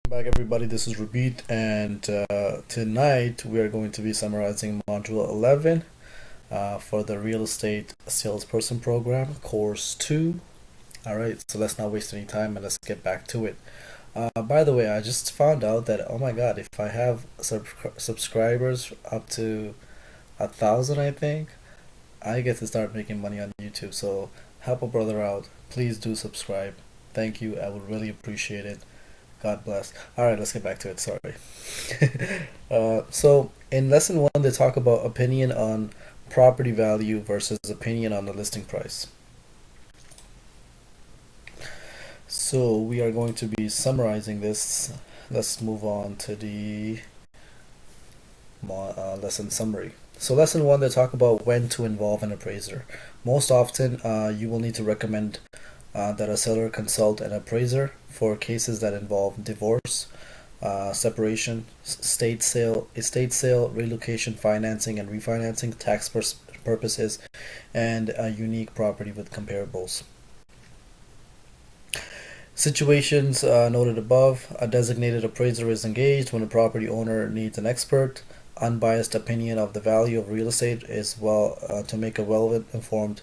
Back everybody, this is Repeat, and tonight we are going to be summarizing Module 11 for the Real Estate Salesperson Program, Course 2. Alright, so let's not waste any time and let's get back to it. By the way, I just found out that, oh my god, if I have subscribers up to 1,000, I think, I get to start making money on YouTube. So help a brother out. Please do subscribe. Thank you, I would really appreciate it. God bless. All right, let's get back to it. Sorry. So in lesson one, they talk about opinion on property value versus opinion on the listing price. So we are going to be summarizing this. Let's move on to the lesson summary. So lesson one, they talk about when to involve an appraiser. Most often, you will need to recommend that a seller consult an appraiser for cases that involve divorce, separation, estate sale, relocation, financing and refinancing, tax purposes, and a unique property with comparables. Situations noted above: a designated appraiser is engaged when a property owner needs an expert. Unbiased opinion of the value of real estate is to make a well-informed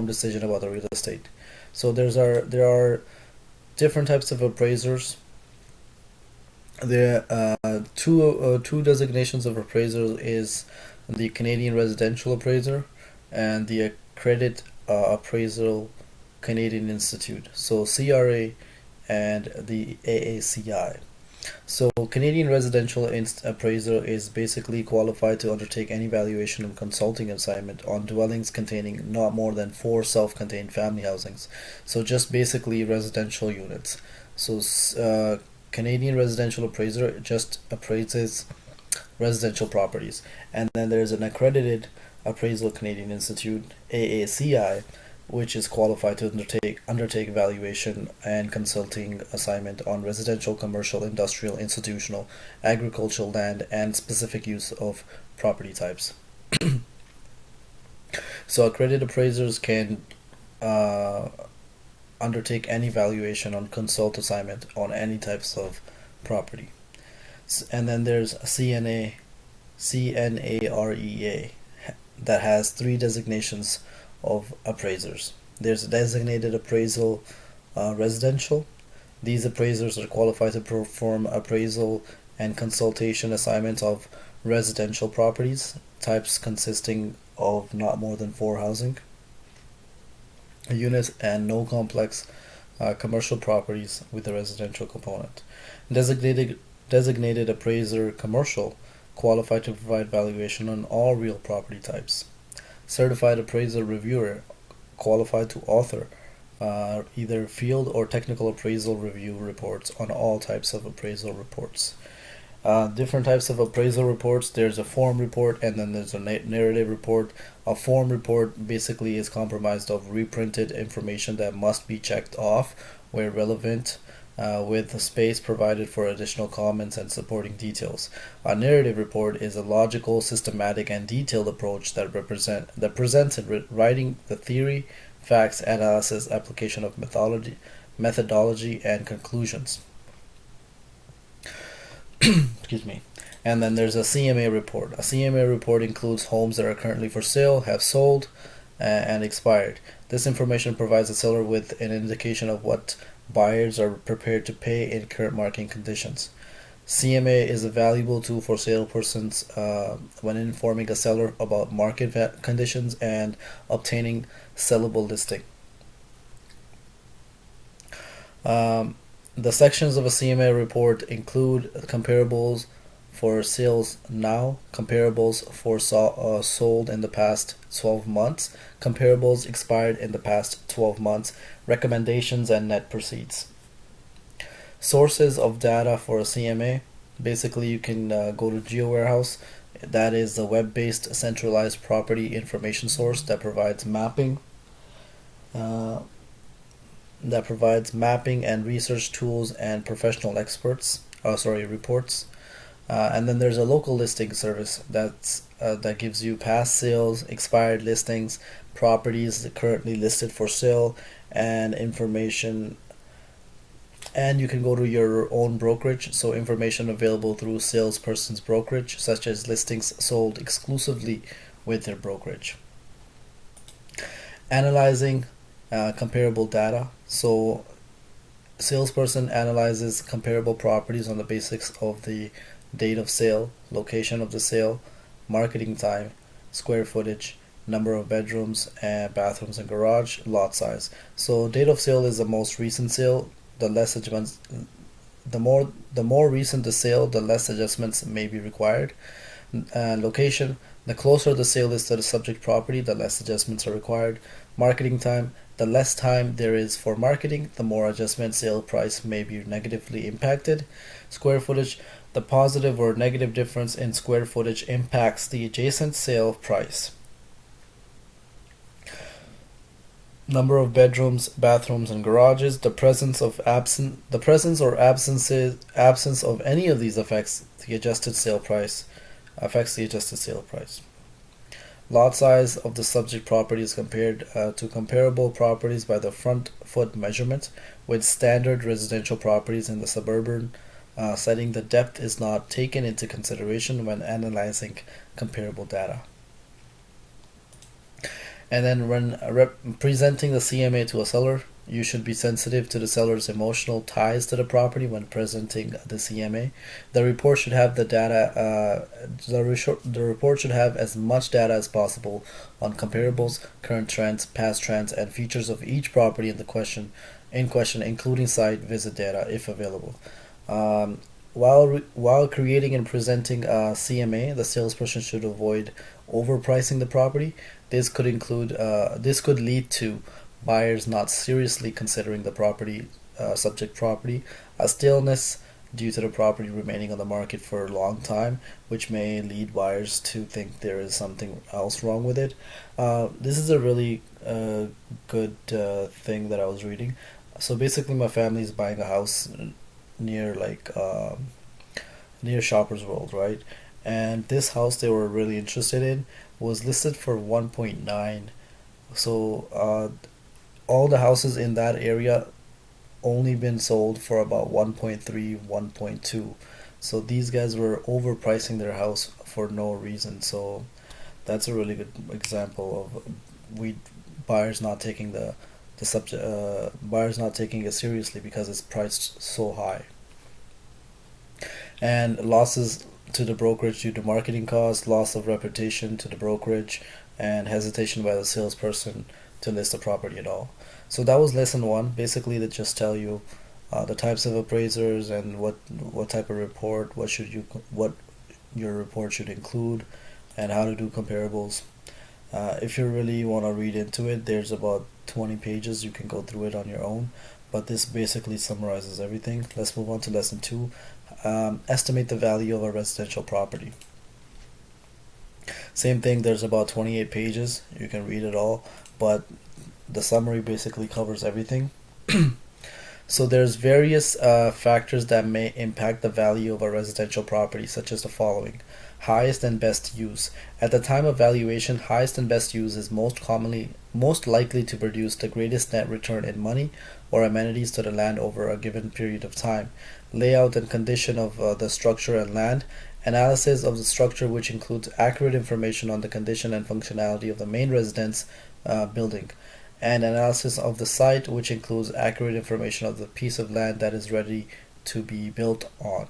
decision about the real estate. So there are different types of appraisers. There two designations of appraisers is the Canadian Residential Appraiser and the Accredited Appraisal Canadian Institute. So CRA and the AACI. So Canadian Residential Appraiser is basically qualified to undertake any valuation and consulting assignment on dwellings containing not more than 4 self-contained family housings. So just basically residential units. So Canadian Residential Appraiser just appraises residential properties. And then there's an Accredited Appraisal Canadian Institute, AACI, which is qualified to undertake valuation and consulting assignment on residential, commercial, industrial, institutional, agricultural land, and specific use of property types. So accredited appraisers can undertake any valuation on consult assignment on any types of property. And then there's CNAREA that has 3 designations of appraisers. There's a designated appraisal residential. These appraisers are qualified to perform appraisal and consultation assignments of residential properties, types consisting of not more than 4 housing units and no complex commercial properties with a residential component. Designated appraiser commercial, qualified to provide valuation on all real property types. Certified appraiser reviewer, qualified to author either field or technical appraisal review reports on all types of appraisal reports. Different types of appraisal reports: there's a form report and then there's a narrative report. A form report basically is comprised of reprinted information that must be checked off where relevant, with a space provided for additional comments and supporting details. A narrative report is a logical, systematic, and detailed approach that presents in writing the theory, facts, analysis, application of methodology, and conclusions. Excuse me. And then there's a CMA report. A CMA report includes homes that are currently for sale, have sold, and expired. This information provides the seller with an indication of what buyers are prepared to pay in current market conditions. CMA is a valuable tool for salespersons when informing a seller about market conditions and obtaining sellable listing. The sections of a CMA report include comparables for sales now, comparables for sold in the past 12 months, comparables expired in the past 12 months, recommendations, and net proceeds. Sources of data for a CMA: basically you can go to GeoWarehouse. That is the web-based centralized property information source that provides mapping and research tools and professional reports. And then there's a local listing service that gives you past sales, expired listings, properties currently listed for sale, and information And you can go to your own brokerage, so information available through salesperson's brokerage, such as listings sold exclusively with their brokerage. Analyzing comparable data. So salesperson analyzes comparable properties on the basis of the date of sale, location of the sale, marketing time, square footage, number of bedrooms and bathrooms and garage, lot size. So date of sale is the most recent sale. The less adjustments, the more recent the sale, the less adjustments may be required. Location: the closer the sale is to the subject property, the less adjustments are required. Marketing time: the less time there is for marketing, the more adjustment sale price may be negatively impacted. Square footage: the positive or negative difference in square footage impacts the adjacent sale price. Number of bedrooms, bathrooms, and garages. The presence or absence of any of these affects the adjusted sale price. Lot size of the subject property is compared to comparable properties by the front foot measurement. With standard residential properties in the suburban setting, the depth is not taken into consideration when analyzing comparable data. And then when presenting the CMA to a seller, you should be sensitive to the seller's emotional ties to the property when presenting the CMA. The report should have the data. The report should have as much data as possible on comparables, current trends, past trends, and features of each property in question, including site visit data if available. While creating and presenting a CMA, the salesperson should avoid overpricing the property. This could lead to buyers not seriously considering the subject property, a stillness due to the property remaining on the market for a long time, which may lead buyers to think there is something else wrong with it. This is a really good thing that I was reading. So basically, my family is buying a house near near Shoppers World, right? And this house they were really interested in was listed for 1.9. So all the houses in that area only been sold for about 1.3, 1.2. So these guys were overpricing their house for no reason. So that's a really good example of buyers not taking the subject buyers not taking it seriously because it's priced so high. And losses to the brokerage due to marketing costs, loss of reputation to the brokerage, and hesitation by the salesperson to list the property at all. So that was lesson one. Basically, they just tell you the types of appraisers and what type of report, what your report should include, and how to do comparables. If you really want to read into it, there's about 20 pages. You can go through it on your own. But this basically summarizes everything. Let's move on to lesson two. Estimate the value of a residential property. Same thing, there's about 28 pages. You can read it all, but the summary basically covers everything. So there's various factors that may impact the value of a residential property, such as the following. Highest and best use. At the time of valuation, highest and best use is most likely to produce the greatest net return in money or amenities to the land over a given period of time. Layout and condition of the structure and land. Analysis of the structure, which includes accurate information on the condition and functionality of the main residence building. And analysis of the site, which includes accurate information of the piece of land that is ready to be built on.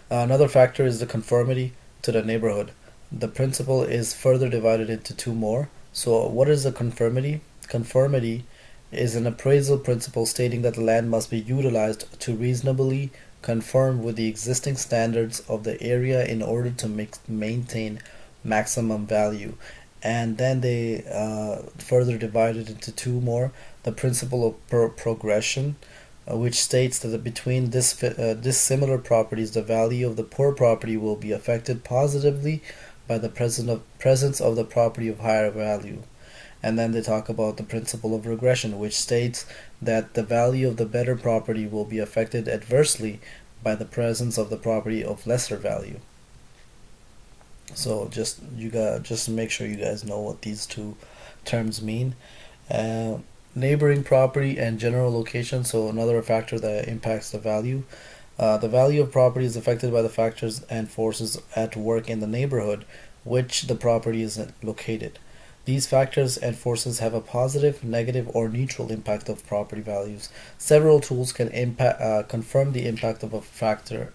Another factor is the conformity to the neighborhood. The principle is further divided into two more. So what is the conformity? Conformity is an appraisal principle stating that the land must be utilized to reasonably conform with the existing standards of the area in order to maintain maximum value. And then they further divided into two more. The principle of progression, which states that between dissimilar properties, the value of the poor property will be affected positively by the presence of the property of higher value. And then they talk about the principle of regression, which states that the value of the better property will be affected adversely by the presence of the property of lesser value. So just make sure you guys know what these two terms mean. Neighboring property and general location, so another factor that impacts the value. The value of property is affected by the factors and forces at work in the neighborhood which the property is located. These factors and forces have a positive, negative, or neutral impact of property values. Several tools can confirm the impact of a factor,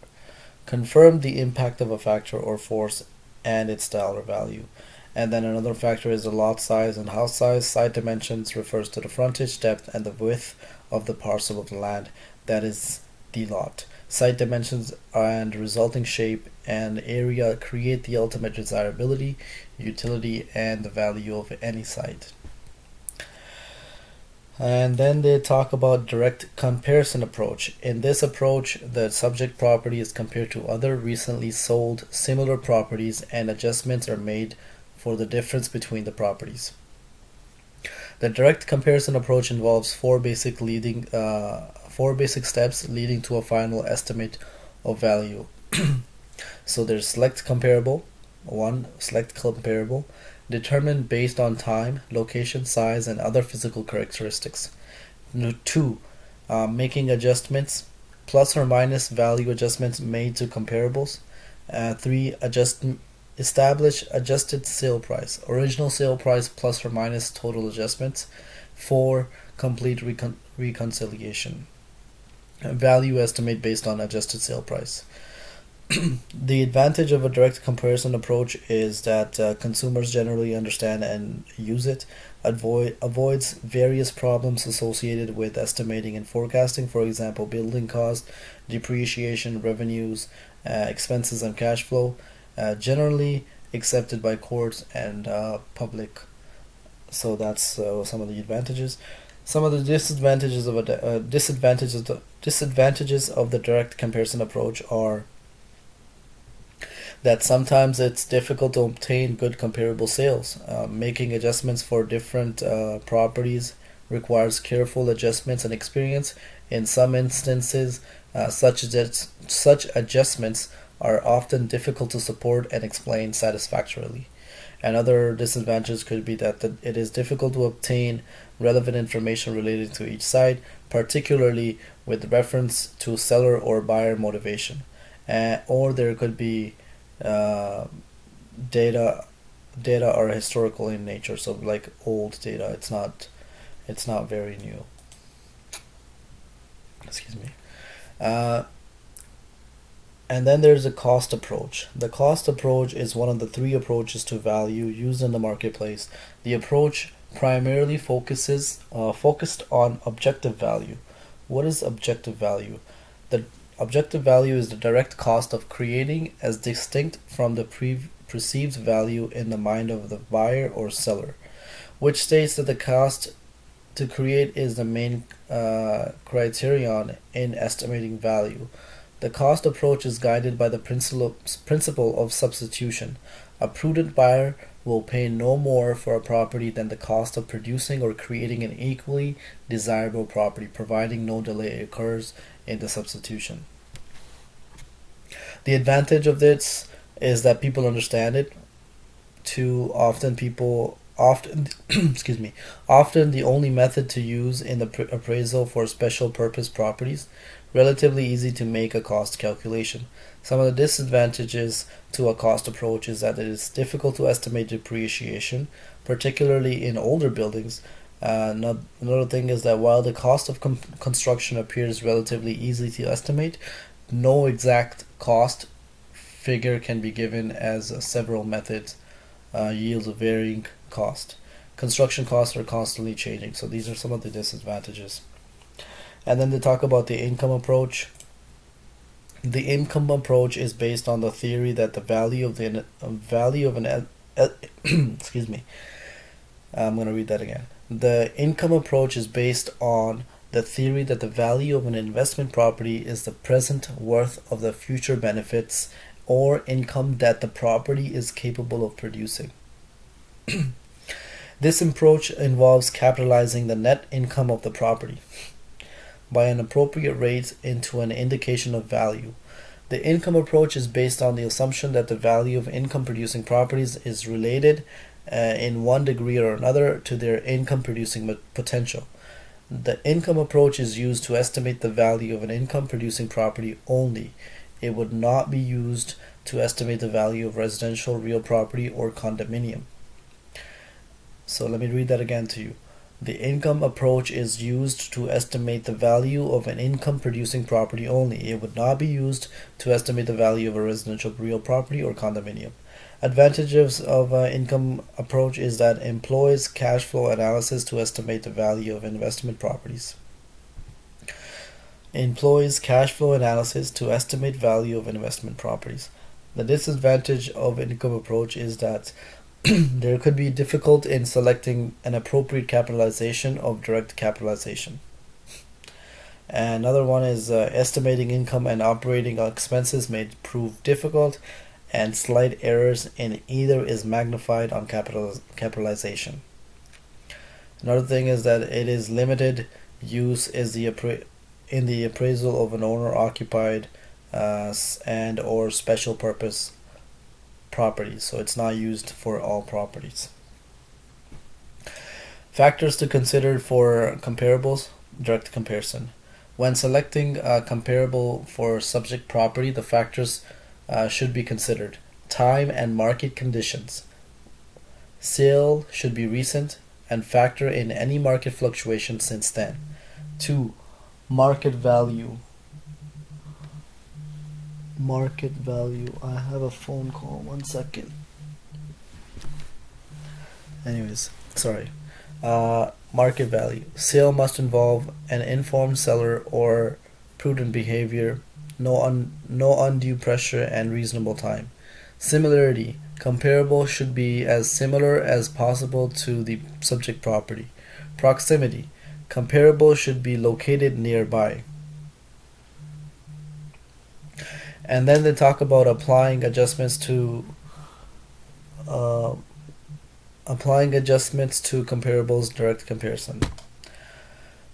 or force and its dollar value. And then another factor is the lot size and house size. Site dimensions refers to the frontage, depth, and the width of the parcel of the land, that is the lot. Site dimensions and resulting shape and area create the ultimate desirability, utility, and the value of any site. And then they talk about direct comparison approach. In this approach, the subject property is compared to other recently sold similar properties and adjustments are made for the difference between the properties. The direct comparison approach involves four basic steps leading to a final estimate of value. So there's select comparable, determined based on time, location, size, and other physical characteristics. 2, making adjustments, plus or minus value adjustments made to comparables. 3, establish adjusted sale price, original sale price plus or minus total adjustments. 4, complete reconciliation, value estimate based on adjusted sale price. The advantage of a direct comparison approach is that consumers generally understand and use it, avoids various problems associated with estimating and forecasting, for example, building cost, depreciation, revenues, expenses, and cash flow, generally accepted by courts and public. So that's some of the advantages. Some of the disadvantages of the direct comparison approach are that sometimes it's difficult to obtain good comparable sales. Making adjustments for different properties requires careful adjustments and experience. In some instances, such adjustments are often difficult to support and explain satisfactorily. Another disadvantage could be that it is difficult to obtain relevant information related to each site, particularly with reference to seller or buyer motivation. Or there could be data are historical in nature, so like old data. It's not very new. Excuse me. And then there's a cost approach. The cost approach is one of the three approaches to value used in the marketplace. The approach primarily focused on objective value. What is objective value? The objective value is the direct cost of creating as distinct from the perceived value in the mind of the buyer or seller, which states that the cost to create is the main criterion in estimating value. The cost approach is guided by the principle of substitution. A prudent buyer will pay no more for a property than the cost of producing or creating an equally desirable property, providing no delay occurs in the substitution. The advantage of this is that people understand it. Too often often the only method to use in the appraisal for special purpose properties, relatively easy to make a cost calculation. Some of the disadvantages to a cost approach is that it is difficult to estimate depreciation, particularly in older buildings. Another thing is that while the cost of construction appears relatively easy to estimate, no exact cost figure can be given, as several methods yield a varying cost. Construction costs are constantly changing, so these are some of the disadvantages. And then they talk about the income approach. The income approach is based on the theory that the value of an excuse me. I'm going to read that again. The income approach is based on the theory that the value of an investment property is the present worth of the future benefits or income that the property is capable of producing. This approach involves capitalizing the net income of the property by an appropriate rate into an indication of value. The income approach is based on the assumption that the value of income producing properties is related in one degree or another to their income producing potential. The income approach is used to estimate the value of an income producing property only. It would not be used to estimate the value of residential real property or condominium. So let me read that again to you. The income approach is used to estimate the value of an income producing property only. It would not be used to estimate the value of a residential real property or condominium. Advantages of an income approach is that it employs cash flow analysis to estimate the value of investment properties. Employs cash flow analysis to estimate value of investment properties. The disadvantage of income approach is that there could be difficult in selecting an appropriate capitalization of direct capitalization. And another one is estimating income and operating expenses may prove difficult, and slight errors in either is magnified on capitalization. Another thing is that it is limited use is in the appraisal of an owner occupied and or special purpose properties, so it's not used for all properties. Factors to consider for comparables: direct comparison. When selecting a comparable for subject property, the factors should be considered: time and market conditions. Sale should be recent and factor in any market fluctuation since then. 2. Market value. Market value. I have a phone call. 1 second. Anyways, sorry. Market value. Sale must involve an informed seller or prudent behavior, no undue pressure, and reasonable time. Similarity. Comparable should be as similar as possible to the subject property. Proximity. Comparable should be located nearby. And then they talk about applying adjustments to comparables direct comparison.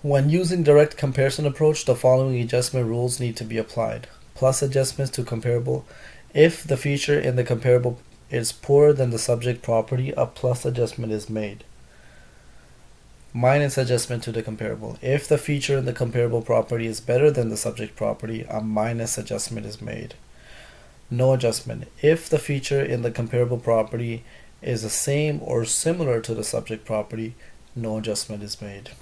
When using direct comparison approach, the following adjustment rules need to be applied. Plus adjustments to comparable. If the feature in the comparable is poorer than the subject property, a plus adjustment is made. Minus adjustment to the comparable. If the feature in the comparable property is better than the subject property, a minus adjustment is made. No adjustment. If the feature in the comparable property is the same or similar to the subject property, no adjustment is made.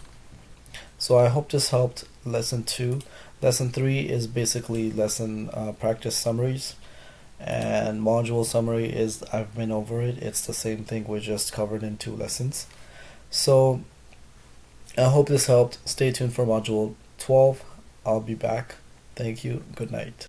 So I hope this helped lesson 2. Lesson 3 is basically lesson practice summaries, and module summary is I've been over it. It's the same thing we just covered in 2 lessons. So I hope this helped. Stay tuned for module 12. I'll be back. Thank you. Good night.